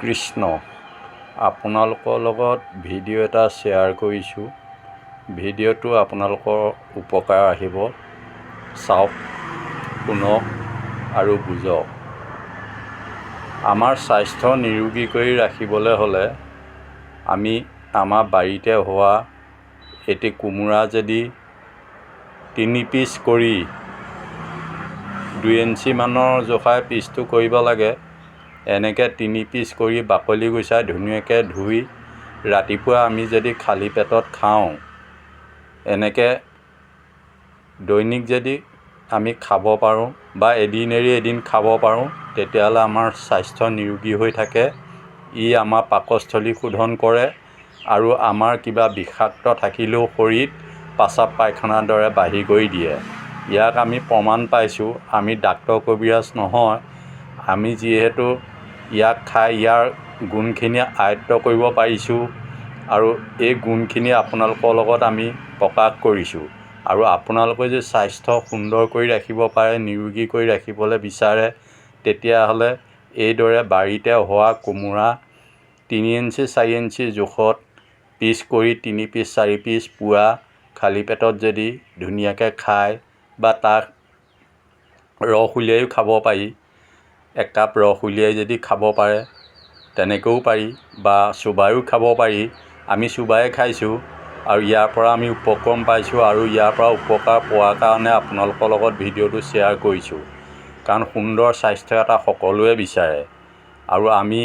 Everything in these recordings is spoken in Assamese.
কৃষ্ণ আপোনালোকৰ লগত ভিডিঅ' এটা শ্বেয়াৰ কৰিছোঁ। ভিডিঅ'টো আপোনালোকৰ উপকাৰ আহিব। চাওক, শুনক আৰু বুজক। আমাৰ স্বাস্থ্য নিৰোগী কৰি ৰাখিবলৈ হ'লে আমি আমাৰ বাৰীতে হোৱা এটি কোমোৰা যদি 3 পিচ কৰি 2 ইঞ্চি মানৰ জোখাৰে পিচটো কৰিব লাগে। এনেকৈ 3 পিচ কৰি বাকলি গুচাই ধুনীয়াকৈ ধুই ৰাতিপুৱা আমি যদি খালী পেটত খাওঁ, এনেকৈ দৈনিক যদি আমি খাব পাৰোঁ বা এদিন এৰি এদিন খাব পাৰোঁ, তেতিয়াহ'লে আমাৰ স্বাস্থ্য নিৰোগী হৈ থাকে। ই আমাৰ পাকস্থলী শোধন কৰে আৰু আমাৰ কিবা বিষাক্ত থাকিলেও শৰীৰত পাচাব পায়খানাৰ দৰে বাহিৰ কৰি দিয়ে। ইয়াক আমি প্ৰমাণ পাইছোঁ। আমি ডাক্তৰ কবিৰাজ নহয়। আমি যিহেতু ইয়াক খাই ইয়াৰ গুণখিনি আয়ত্ব কৰিব পাৰিছোঁ আৰু এই গুণখিনি আপোনালোকৰ লগত আমি প্ৰকাশ কৰিছোঁ। আৰু আপোনালোকে যদি স্বাস্থ্য সুন্দৰ কৰি ৰাখিব পাৰে, নিৰোগী কৰি ৰাখিবলৈ বিচাৰে, তেতিয়াহ'লে এইদৰে বাৰীতে হোৱা কোমোৰা 3 ইঞ্চি 4 ইঞ্চি জোখত পিচ কৰি 3 পিচ 4 পিচ পুৱা খালী পেটত যদি ধুনীয়াকৈ খায় বা তাক ৰস উলিয়াইও খাব পাৰি। 1 কাপ ৰস উলিয়াই যদি খাব পাৰে তেনেকৈও পাৰি বা চোবাইও খাব পাৰি। আমি চোবাই খাইছোঁ আৰু ইয়াৰ পৰা আমি উপক্ৰম পাইছোঁ আৰু ইয়াৰ পৰা উপকাৰ পোৱাৰ কাৰণে আপোনালোকৰ লগত ভিডিঅ'টো শ্বেয়াৰ কৰিছোঁ। কাৰণ সুন্দৰ স্বাস্থ্য এটা সকলোৱে বিচাৰে আৰু আমি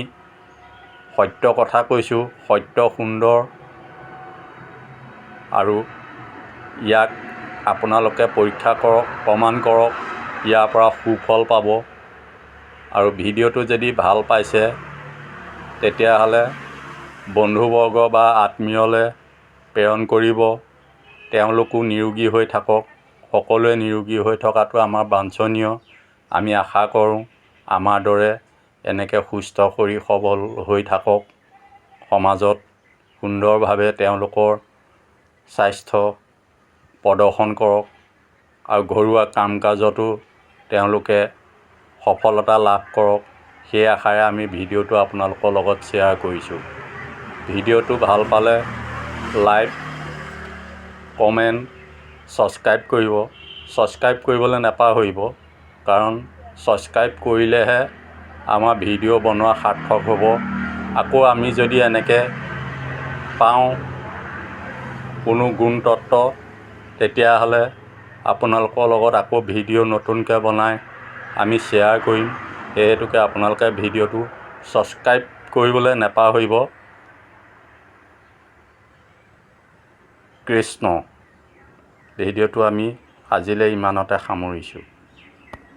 সত্য কথা কৈছোঁ। সত্য সুন্দৰ আৰু ইয়াক আপোনালোকে পৰীক্ষা কৰক, প্ৰমাণ কৰক। ইয়াৰ পৰা সুফল পাব। আৰু ভিডিঅ'টো যদি ভাল পাইছে তেতিয়াহ'লে বন্ধুবৰ্গ বা আত্মীয়লৈ প্ৰেৰণ কৰিব। তেওঁলোকো নিৰোগী হৈ থাকক। সকলোৱে নিৰোগী হৈ থকাটো আমাৰ বাঞ্ছনীয়। আমি আশা কৰোঁ আমাৰ দৰে এনেকৈ সুস্থ শৰীৰ সবল হৈ থাকক। সমাজত সুন্দৰভাৱে তেওঁলোকৰ স্বাস্থ্য প্ৰদৰ্শন কৰক আৰু ঘৰুৱা কাম কাজতো তেওঁলোকে সফলতা লাভ কৰক। সেই আশাৰে আমি ভিডিঅ'টো আপোনালোকৰ লগত শ্বেয়াৰ কৰিছোঁ। ভিডিঅ'টো ভাল পালে লাইক, কমেণ্ট, ছাবস্ক্ৰাইব কৰিব। ছাবস্ক্ৰাইব কৰিবলৈ নাপাহৰিব, কাৰণ ছাবস্ক্ৰাইব কৰিলেহে আমাৰ ভিডিঅ' বনোৱা সাৰ্থক হ'ব। আকৌ আমি যদি এনেকৈ পাওঁ কোনো গুণ তত্ত্ব, তেতিয়াহ'লে আপোনালোকৰ লগত আকৌ ভিডিঅ' নতুনকৈ বনাই আমি শ্বেয়াৰ কৰিম। সেই হেতুকে আপোনালোকে ভিডিঅ'টো ছাবস্ক্ৰাইব কৰিবলৈ নাপাহৰিব। কৃষ্ণ। ভিডিঅ'টো আমি আজিলৈ ইমানতে সামৰিছোঁ।